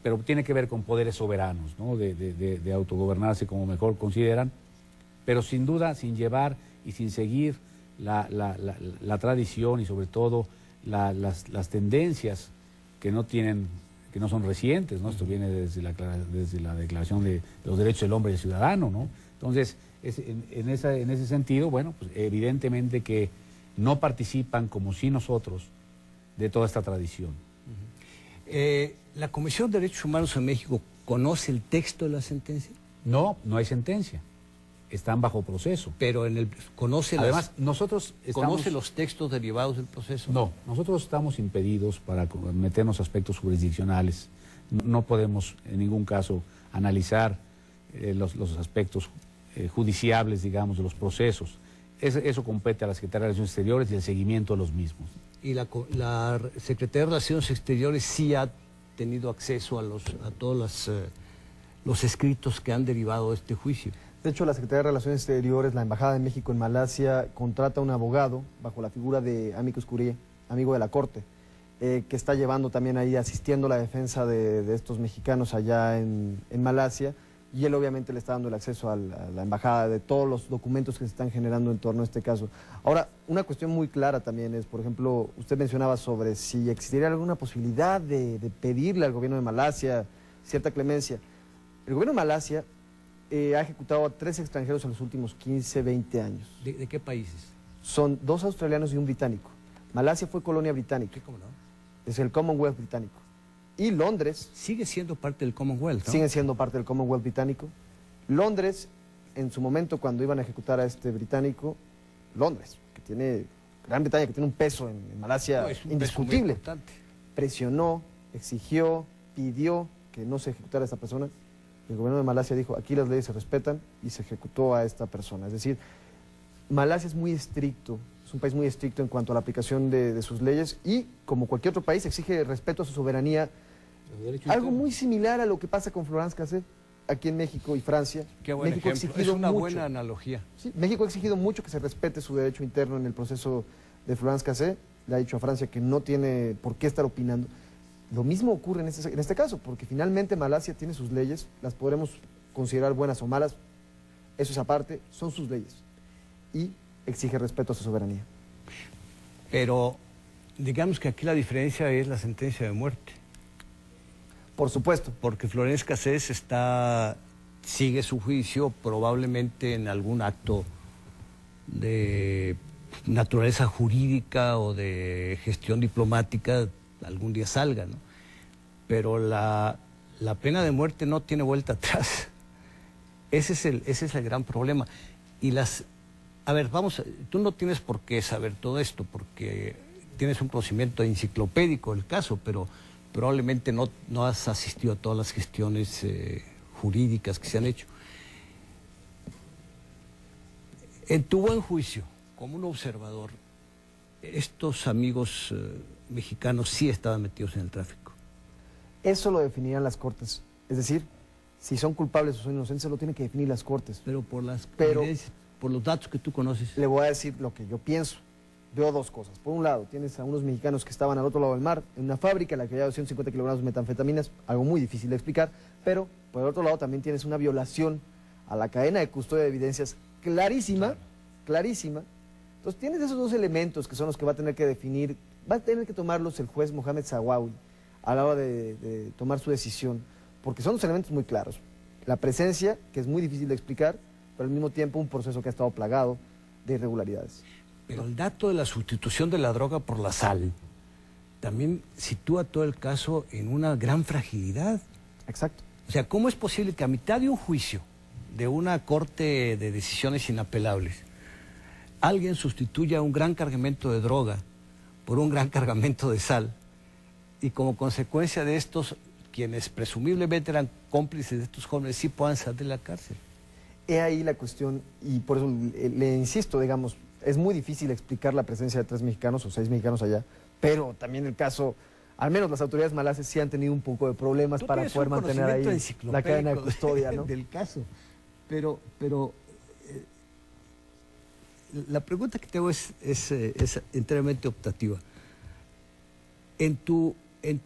pero tiene que ver con poderes soberanos, ¿no? De autogobernarse como mejor consideran, pero sin duda sin llevar y sin seguir la tradición y sobre todo las tendencias que no son recientes, ¿no? Esto viene desde la Declaración de los Derechos del Hombre y del Ciudadano, ¿no? Entonces, en ese sentido, bueno, pues evidentemente que no participan como si nosotros de toda esta tradición. ¿La Comisión de Derechos Humanos en México conoce el texto de la sentencia? No hay sentencia. Están bajo proceso. Pero Además, ¿conoce los textos derivados del proceso? No, nosotros estamos impedidos para meternos aspectos jurisdiccionales. No podemos en ningún caso analizar los aspectos judiciables, digamos, de los procesos. Eso compete a la Secretaría de Relaciones Exteriores y el seguimiento de los mismos. ¿Y la Secretaría de Relaciones Exteriores sí ha tenido acceso a todos los escritos que han derivado de este juicio? De hecho, la Secretaría de Relaciones Exteriores, la Embajada de México en Malasia, contrata a un abogado bajo la figura de Amicus Curiae, amigo de la Corte, que está llevando también ahí, asistiendo a la defensa de estos mexicanos allá en Malasia, y él obviamente le está dando el acceso a la embajada de todos los documentos que se están generando en torno a este caso. Ahora, una cuestión muy clara también es, por ejemplo, usted mencionaba sobre si existiría alguna posibilidad de pedirle al gobierno de Malasia cierta clemencia. El gobierno de Malasia ha ejecutado a 3 extranjeros en los últimos 15, 20 años. ¿De qué países? Son 2 australianos y un británico. Malasia fue colonia británica. ¿Cómo no? Es el Commonwealth británico. Y Londres... Sigue siendo parte del Commonwealth, ¿no? Siguen siendo parte del Commonwealth británico. Londres, en su momento, cuando iban a ejecutar a este británico, Londres, que tiene... Gran Bretaña, que tiene un peso en Malasia indiscutible, presionó, exigió, pidió que no se ejecutara a esta persona. El gobierno de Malasia dijo, aquí las leyes se respetan, y se ejecutó a esta persona. Es decir, Malasia es muy estricto, es un país muy estricto en cuanto a la aplicación de sus leyes, y como cualquier otro país exige respeto a su soberanía. Algo muy similar a lo que pasa con Florence Cassé aquí en México y Francia. Qué buen México ejemplo. Es una buena analogía. Sí, México ha exigido mucho que se respete su derecho interno en el proceso de Florence Cassé. Le ha dicho a Francia que no tiene por qué estar opinando. Lo mismo ocurre en este caso, porque finalmente Malasia tiene sus leyes, las podremos considerar buenas o malas, eso es aparte, son sus leyes, y exige respeto a su soberanía. Pero digamos que aquí la diferencia es la sentencia de muerte. Por supuesto. Porque Florence Cassé sigue su juicio probablemente en algún acto de naturaleza jurídica o de gestión diplomática, algún día salga, ¿no? Pero la pena de muerte no tiene vuelta atrás. Ese es el gran problema. A ver, tú no tienes por qué saber todo esto, porque tienes un conocimiento enciclopédico del caso, pero probablemente no has asistido a todas las gestiones jurídicas que se han hecho. En tu buen juicio, como un observador, estos amigos mexicanos sí estaban metidos en el tráfico. Eso lo definirán las cortes. Es decir, si son culpables o son inocentes, lo tienen que definir las cortes. Pero por Pero- por los datos que tú conoces. Le voy a decir lo que yo pienso. Veo dos cosas. Por un lado, tienes a unos mexicanos que estaban al otro lado del mar, en una fábrica en la que había 250 kilogramos de metanfetaminas, algo muy difícil de explicar, pero por el otro lado también tienes una violación a la cadena de custodia de evidencias clarísima, clarísima. Entonces tienes esos dos elementos que son los que va a tener que definir, va a tener que tomarlos el juez Mohamed Zawawi a la hora de tomar su decisión, porque son dos elementos muy claros. La presencia, que es muy difícil de explicar, pero al mismo tiempo un proceso que ha estado plagado de irregularidades. Pero el dato de la sustitución de la droga por la sal también sitúa todo el caso en una gran fragilidad. Exacto. O sea, ¿cómo es posible que a mitad de un juicio, de una corte de decisiones inapelables, alguien sustituya un gran cargamento de droga por un gran cargamento de sal y como consecuencia de estos, quienes presumiblemente eran cómplices de estos jóvenes sí puedan salir de la cárcel? He ahí la cuestión, y por eso le insisto, digamos, es muy difícil explicar la presencia de 3 mexicanos o 6 mexicanos allá, pero también el caso, al menos las autoridades malases sí han tenido un poco de problemas Tú para tienes poder un mantener ahí conocimiento la cadena de enciclopédico custodia, ¿no? del caso. Pero la pregunta que te hago es enteramente optativa. En tu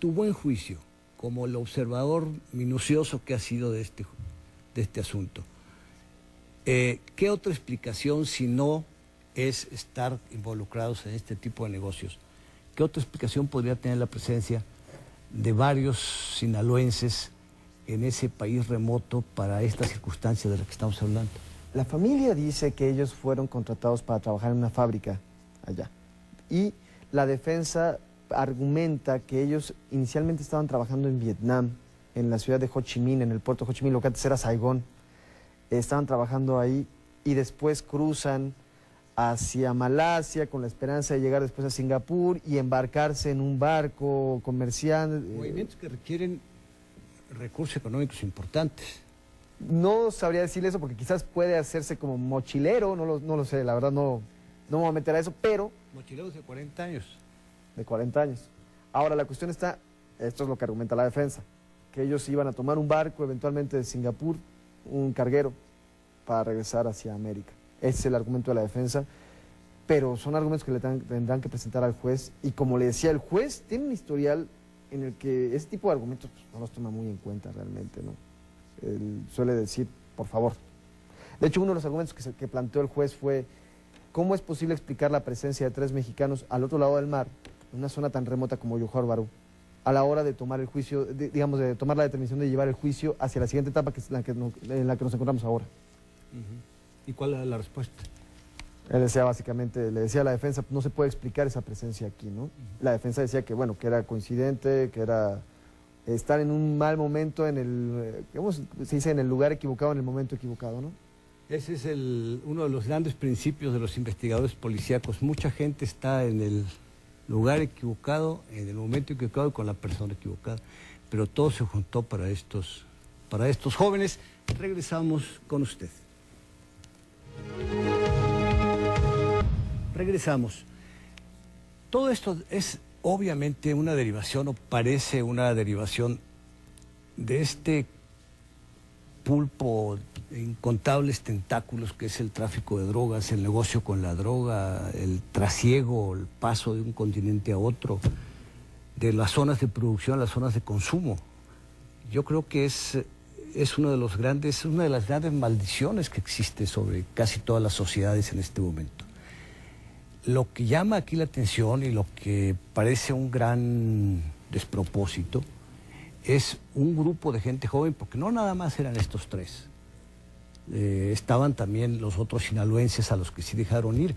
buen juicio, como el observador minucioso que has sido de este asunto, ¿qué otra explicación, si no es estar involucrados en este tipo de negocios, qué otra explicación podría tener la presencia de varios sinaloenses en ese país remoto para esta circunstancia de la que estamos hablando? La familia dice que ellos fueron contratados para trabajar en una fábrica allá. Y la defensa argumenta que ellos inicialmente estaban trabajando en Vietnam, en la ciudad de Ho Chi Minh, en el puerto de Ho Chi Minh, lo que antes era Saigón. Estaban trabajando ahí y después cruzan hacia Malasia con la esperanza de llegar después a Singapur y embarcarse en un barco comercial. Movimientos que requieren recursos económicos importantes. No sabría decirle eso porque quizás puede hacerse como mochilero, no lo sé, la verdad no me voy a meter a eso, pero Mochileros de 40 años. de 40 años. Ahora la cuestión está, esto es lo que argumenta la defensa, que ellos iban a tomar un barco eventualmente de Singapur, un carguero, para regresar hacia América. Ese es el argumento de la defensa, pero son argumentos que le tendrán que presentar al juez, y como le decía, el juez tiene un historial en el que ese tipo de argumentos pues, no los toma muy en cuenta realmente, ¿no? Él suele decir, por favor. De hecho, uno de los argumentos que planteó el juez fue, ¿cómo es posible explicar la presencia de 3 mexicanos al otro lado del mar, en una zona tan remota como Johor Bahru, a la hora de tomar el juicio, digamos, de tomar la determinación de llevar el juicio hacia la siguiente etapa, que es en la que nos encontramos ahora? ¿Y cuál era la respuesta? Él decía básicamente, le decía a la defensa, no se puede explicar esa presencia aquí, ¿no? La defensa decía que, bueno, que era coincidente, que era estar en un mal momento, ¿cómo se dice? En el lugar equivocado, en el momento equivocado, ¿no? Ese es uno de los grandes principios de los investigadores policíacos. Mucha gente está en el lugar equivocado, en el momento equivocado y con la persona equivocada. Pero todo se juntó para estos jóvenes. Regresamos con usted. Regresamos. Todo esto es obviamente una derivación, o parece una derivación de este pulpo de incontables tentáculos que es el tráfico de drogas, el negocio con la droga, el trasiego, el paso de un continente a otro, de las zonas de producción a las zonas de consumo. Yo creo que es una de las grandes maldiciones que existe sobre casi todas las sociedades en este momento. Lo que llama aquí la atención y lo que parece un gran despropósito es un grupo de gente joven, porque no nada más eran estos 3. Estaban también los otros sinaloenses a los que sí dejaron ir.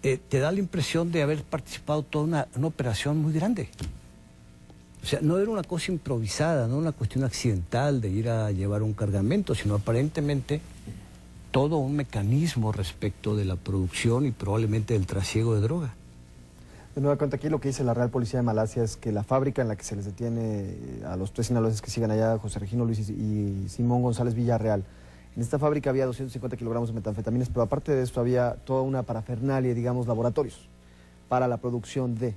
Te da la impresión de haber participado toda una operación muy grande. O sea, no era una cosa improvisada, no una cuestión accidental de ir a llevar un cargamento, sino aparentemente todo un mecanismo respecto de la producción y probablemente del trasiego de droga. De nueva cuenta, aquí lo que dice la Real Policía de Malasia es que la fábrica en la que se les detiene a los 3 sinaloenses que siguen allá, José Regino Luis y Simón González Villarreal, en esta fábrica había 250 kilogramos de metanfetaminas, pero aparte de esto había toda una parafernalia, digamos, laboratorios para la producción de.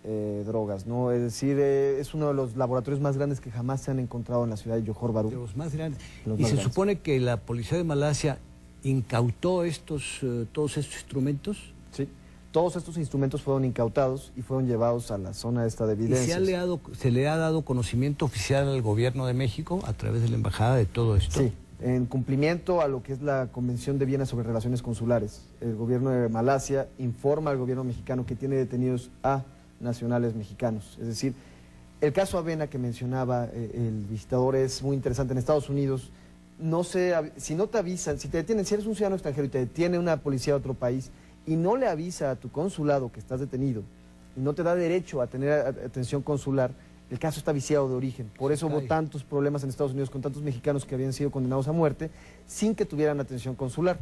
drogas, ¿no? Es decir, es uno de los laboratorios más grandes que jamás se han encontrado en la ciudad de Johor Bahru. De los más grandes. Los Y más se grandes. supone que la policía de Malasia incautó todos estos instrumentos. Sí. Todos estos instrumentos fueron incautados y fueron llevados a la zona esta de ¿Y evidencias. se le ha dado conocimiento oficial al gobierno de México a través de la embajada de todo esto? Sí, en cumplimiento a lo que es la Convención de Viena sobre Relaciones Consulares. El gobierno de Malasia informa al gobierno mexicano que tiene detenidos a nacionales mexicanos. Es decir, el caso Avena que mencionaba el visitador es muy interesante. En Estados Unidos, si no te avisan, si te detienen, si eres un ciudadano extranjero y te detiene una policía de otro país y no le avisa a tu consulado que estás detenido y no te da derecho a tener atención consular, el caso está viciado de origen. Por eso hubo tantos problemas en Estados Unidos con tantos mexicanos que habían sido condenados a muerte sin que tuvieran atención consular.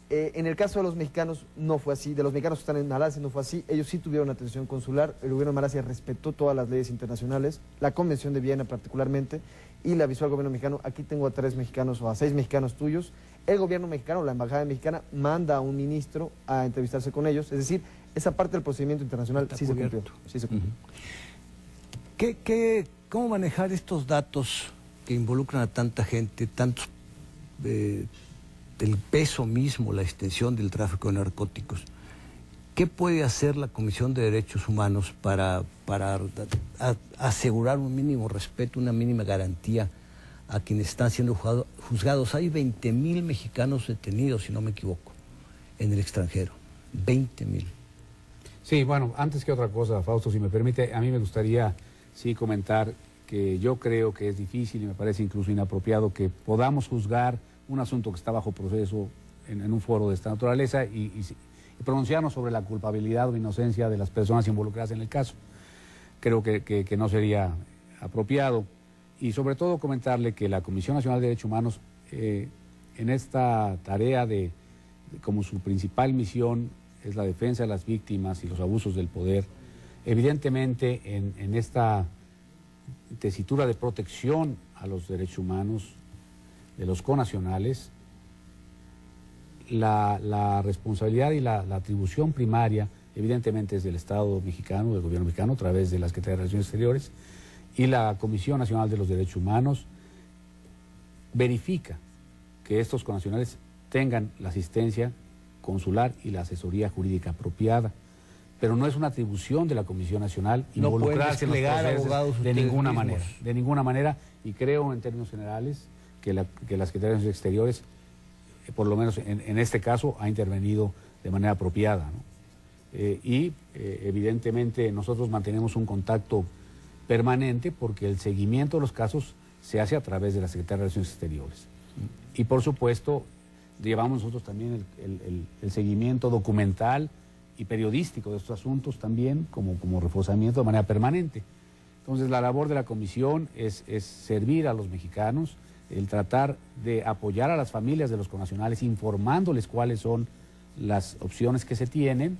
En el caso de los mexicanos no fue así, de los mexicanos que están en Malasia no fue así, ellos sí tuvieron atención consular, el gobierno de Malasia respetó todas las leyes internacionales, la Convención de Viena particularmente, y le avisó al gobierno mexicano, aquí tengo a 3 mexicanos o a 6 mexicanos tuyos. El gobierno mexicano, la embajada mexicana, manda a un ministro a entrevistarse con ellos, es decir, esa parte del procedimiento internacional sí se cumplió. Sí se cumplió. ¿Cómo manejar estos datos que involucran a tanta gente, tantos, del peso mismo, la extensión del tráfico de narcóticos? ¿Qué puede hacer la Comisión de Derechos Humanos para asegurar un mínimo respeto, una mínima garantía a quienes están siendo juzgados? Hay 20,000 mexicanos detenidos, si no me equivoco, en el extranjero. 20,000. Sí, bueno, antes que otra cosa, Fausto, si me permite, a mí me gustaría sí comentar que yo creo que es difícil y me parece incluso inapropiado que podamos juzgar un asunto que está bajo proceso en un foro de esta naturaleza y pronunciarnos sobre la culpabilidad o inocencia de las personas involucradas en el caso. Creo que no sería apropiado. Y sobre todo comentarle que la Comisión Nacional de Derechos Humanos, en esta tarea como su principal misión es la defensa de las víctimas y los abusos del poder, evidentemente en esta tesitura de protección a los derechos humanos de los connacionales, la responsabilidad y la atribución primaria evidentemente es del Estado mexicano, del gobierno mexicano, a través de la Secretaría de Relaciones Exteriores, y la Comisión Nacional de los Derechos Humanos verifica que estos connacionales tengan la asistencia consular y la asesoría jurídica apropiada, pero no es una atribución de la Comisión Nacional involucrarse en los procesos de ninguna manera, y creo en términos generales que la Secretaría de Relaciones Exteriores, por lo menos en este caso, ha intervenido de manera apropiada, ¿no? Evidentemente nosotros mantenemos un contacto permanente porque el seguimiento de los casos se hace a través de la Secretaría de Relaciones Exteriores. Y por supuesto, llevamos nosotros también el seguimiento documental y periodístico de estos asuntos también como reforzamiento de manera permanente. Entonces la labor de la comisión es servir a los mexicanos, el tratar de apoyar a las familias de los connacionales, informándoles cuáles son las opciones que se tienen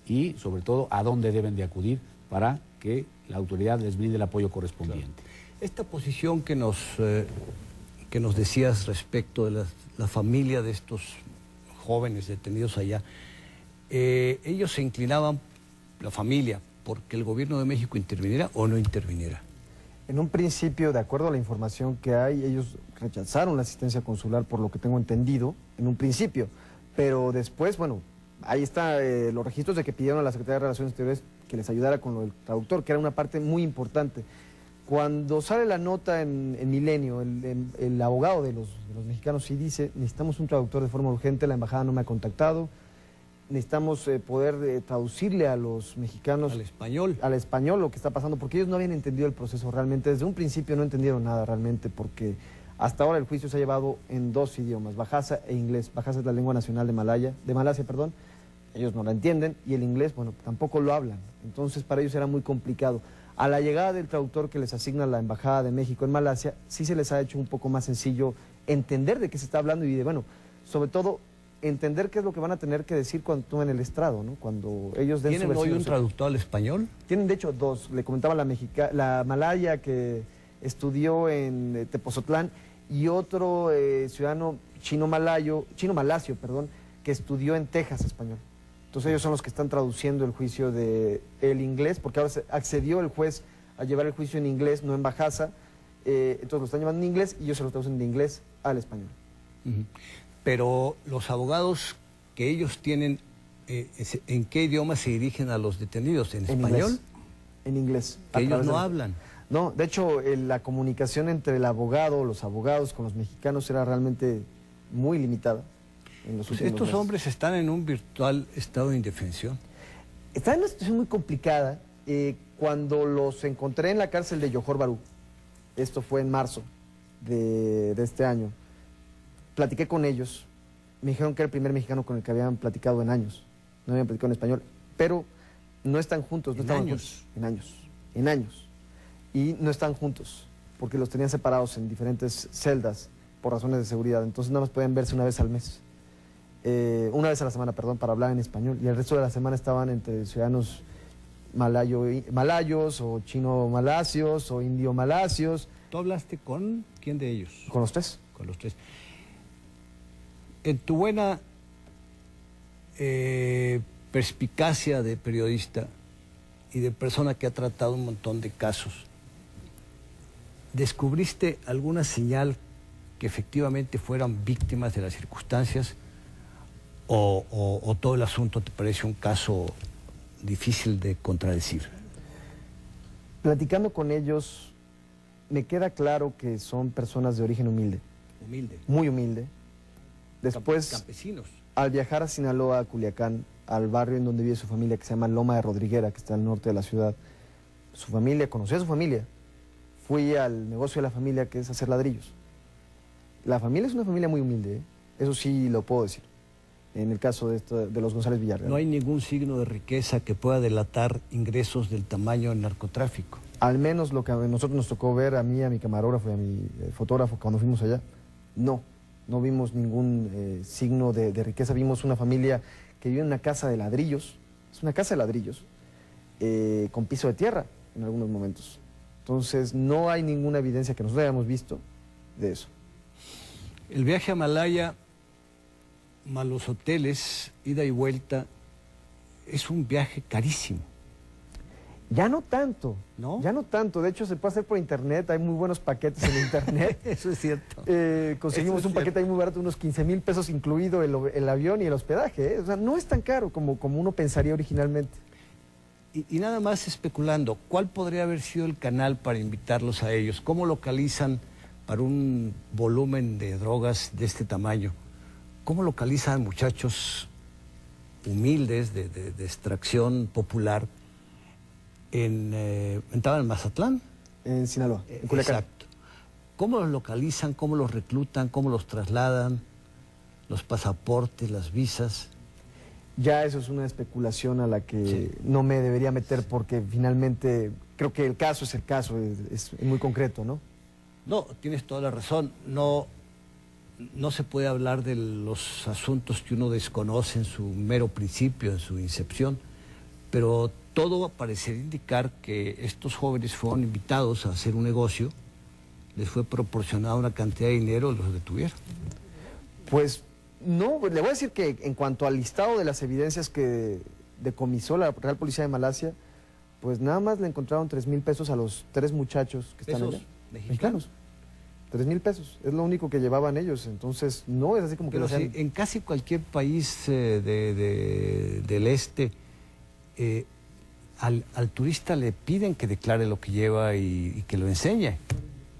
y sobre todo a dónde deben de acudir para que la autoridad les brinde el apoyo correspondiente. Claro. Esta posición que nos decías respecto de la familia de estos jóvenes detenidos allá, ellos se inclinaban, la familia, porque el gobierno de México interviniera o no interviniera. En un principio, de acuerdo a la información que hay, ellos rechazaron la asistencia consular, por lo que tengo entendido, en un principio. Pero después, bueno, ahí están los registros de que pidieron a la Secretaría de Relaciones Exteriores que les ayudara con lo del traductor, que era una parte muy importante. Cuando sale la nota en Milenio, el abogado de los mexicanos sí dice, necesitamos un traductor de forma urgente, la embajada no me ha contactado, necesitamos poder traducirle a los mexicanos al español lo que está pasando, porque ellos no habían entendido el proceso realmente, desde un principio no entendieron nada realmente, porque hasta ahora el juicio se ha llevado en 2 idiomas, Bahasa e inglés. Bahasa es la lengua nacional de Malasia, ellos no la entienden, y el inglés, bueno, tampoco lo hablan, entonces para ellos era muy complicado. A la llegada del traductor que les asigna la Embajada de México en Malasia, sí se les ha hecho un poco más sencillo entender de qué se está hablando y bueno, sobre todo entender qué es lo que van a tener que decir cuando tomen el estrado, ¿no? Cuando ellos den su versión. ¿Tienen hoy un traductor al español? Tienen de hecho 2, le comentaba la malaya que estudió en Tepozotlán y otro ciudadano chino-malasio, que estudió en Texas español. Entonces ellos son los que están traduciendo el juicio del inglés, porque ahora accedió el juez a llevar el juicio en inglés, no en Bajasa, entonces lo están llevando en inglés y ellos se lo traducen de inglés al español. Pero los abogados que ellos tienen, ¿en qué idioma se dirigen a los detenidos? ¿En español? Inglés. En inglés. Que ellos no hablan. No, de hecho, la comunicación entre el abogado, los abogados con los mexicanos era realmente muy limitada en los últimos Estos meses. hombres están en un virtual estado de indefensión. Están en una situación muy complicada. Cuando los encontré en la cárcel de Johor Bahru, esto fue en marzo de este año, platiqué con ellos, me dijeron que era el primer mexicano con el que habían platicado en años, no habían platicado en español, pero no están juntos, no estaban juntos. En años. Y no están juntos, porque los tenían separados en diferentes celdas por razones de seguridad, entonces nada más podían verse una vez al mes, una vez a la semana, perdón, para hablar en español, y el resto de la semana estaban entre ciudadanos malayos, o chino-malasios, o indio-malasios. ¿Tú hablaste con quién de ellos? Con los tres. Con los tres. En tu buena perspicacia de periodista y de persona que ha tratado un montón de casos, ¿descubriste alguna señal que efectivamente fueran víctimas de las circunstancias o todo el asunto te parece un caso difícil de contradecir? Platicando con ellos, me queda claro que son personas de origen humilde. Humilde. Muy humilde. Después, campesinos. Al viajar a Sinaloa, a Culiacán, al barrio en donde vive su familia, que se llama Loma de Rodriguera, que está al norte de la ciudad, su familia, conocí a su familia. Fui al negocio de la familia, que es hacer ladrillos. La familia es una familia muy humilde, ¿eh? Eso sí lo puedo decir. En el caso de los González Villarreal. No hay ningún signo de riqueza que pueda delatar ingresos del tamaño del narcotráfico. Al menos lo que a nosotros nos tocó ver, a mí, a mi camarógrafo y a mi fotógrafo cuando fuimos allá, no vimos ningún signo de riqueza. Vimos una familia que vive en una casa de ladrillos, es una casa de ladrillos, con piso de tierra en algunos momentos. Entonces no hay ninguna evidencia que nosotros hayamos visto de eso. El viaje a Malaya, más los hoteles, ida y vuelta, es un viaje carísimo. Ya no tanto, ¿no? Ya no tanto. De hecho, se puede hacer por internet, hay muy buenos paquetes en internet. Eso es cierto. Conseguimos un paquete ahí muy barato, unos 15,000 pesos incluido el avión y el hospedaje. O sea, no es tan caro como uno pensaría originalmente. Y nada más especulando, ¿cuál podría haber sido el canal para invitarlos a ellos? ¿Cómo localizan para un volumen de drogas de este tamaño? ¿Cómo localizan muchachos humildes de extracción popular estaban en Mazatlán? En Sinaloa, en Culiacán. Exacto. ¿Cómo los localizan? ¿Cómo los reclutan? ¿Cómo los trasladan? Los pasaportes, las visas. Ya eso es una especulación a la que no me debería meter porque finalmente creo que el caso es el caso, es muy concreto, ¿no? No, tienes toda la razón. No se puede hablar de los asuntos que uno desconoce en su mero principio, en su incepción, pero todo parecería indicar que estos jóvenes fueron invitados a hacer un negocio, les fue proporcionada una cantidad de dinero y los detuvieron. Pues no, le voy a decir que en cuanto al listado de las evidencias que decomisó la Real Policía de Malasia, pues nada más le encontraron 3,000 pesos a los 3 muchachos que están allá. ¿Mexicanos? 3,000 pesos, es lo único que llevaban ellos, entonces no es así como que pero lo sean... sí, en casi cualquier país del este, al turista le piden que declare lo que lleva y que lo enseñe.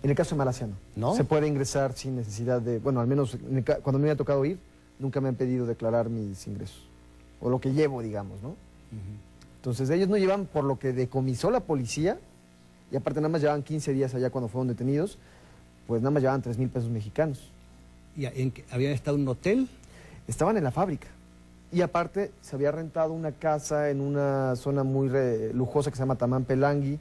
En el caso de Malasia no. Se puede ingresar sin necesidad de... Bueno, al menos cuando me ha tocado ir, nunca me han pedido declarar mis ingresos. O lo que llevo, digamos, ¿no? Entonces ellos no llevan por lo que decomisó la policía, y aparte nada más llevaban 15 días allá cuando fueron detenidos, pues nada más llevaban 3,000 pesos mexicanos. ¿Y habían estado en un hotel? Estaban en la fábrica. Y aparte se había rentado una casa en una zona muy lujosa que se llama Tamán Pelangui,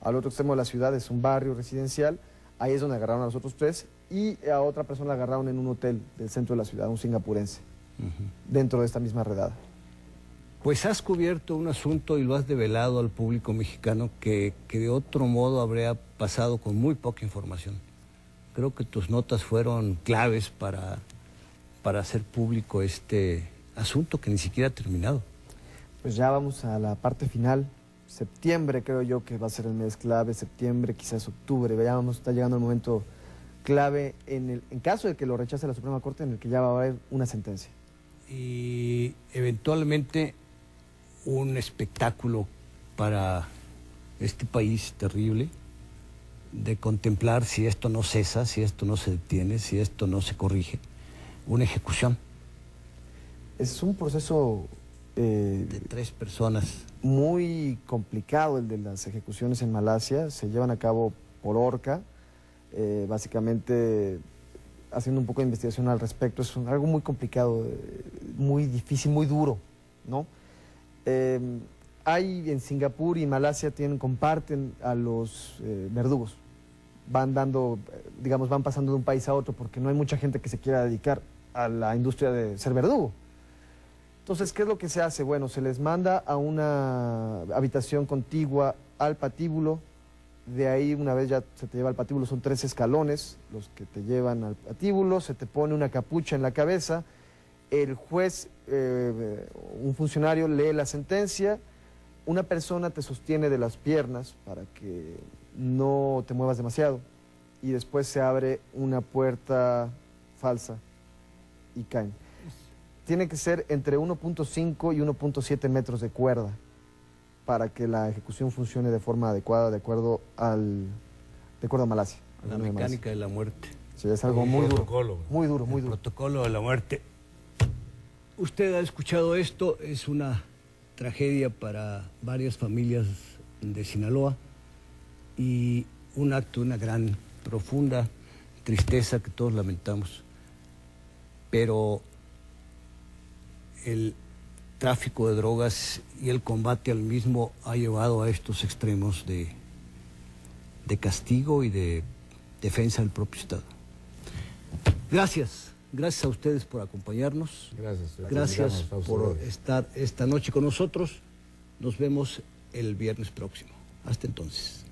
al otro extremo de la ciudad, es un barrio residencial. Ahí es donde agarraron a los otros 3 y a otra persona la agarraron en un hotel del centro de la ciudad, un singapurense, dentro de esta misma redada. Pues has cubierto un asunto y lo has develado al público mexicano que de otro modo habría pasado con muy poca información. Creo que tus notas fueron claves para hacer público este asunto que ni siquiera ha terminado. Pues ya vamos a la parte final. Septiembre creo yo que va a ser el mes clave, septiembre, quizás octubre, veamos, está llegando el momento clave en caso de que lo rechace la Suprema Corte, en el que ya va a haber una sentencia. Y eventualmente un espectáculo para este país terrible, de contemplar si esto no cesa, si esto no se detiene, si esto no se corrige, una ejecución. Es un proceso de 3 personas. Muy complicado el de las ejecuciones en Malasia, se llevan a cabo por horca, básicamente haciendo un poco de investigación al respecto, es algo muy complicado, muy difícil, muy duro, ¿no? Hay en Singapur y Malasia comparten a los verdugos, van dando, digamos, van pasando de un país a otro porque no hay mucha gente que se quiera dedicar a la industria de ser verdugo. Entonces, ¿qué es lo que se hace? Bueno, se les manda a una habitación contigua al patíbulo, de ahí una vez ya se te lleva al patíbulo, son 3 escalones los que te llevan al patíbulo, se te pone una capucha en la cabeza, el juez, un funcionario lee la sentencia, una persona te sostiene de las piernas para que no te muevas demasiado y después se abre una puerta falsa y caen. Tiene que ser entre 1.5 y 1.7 metros de cuerda para que la ejecución funcione de forma adecuada, de acuerdo a Malasia. La mecánica de la muerte. Sí, es algo muy duro, muy duro, muy duro. El protocolo de la muerte. Usted ha escuchado esto, es una tragedia para varias familias de Sinaloa y un acto, una gran, profunda tristeza que todos lamentamos. Pero el tráfico de drogas y el combate al mismo ha llevado a estos extremos de castigo y de defensa del propio Estado. Gracias a ustedes por acompañarnos. Gracias por estar esta noche con nosotros. Nos vemos el viernes próximo. Hasta entonces.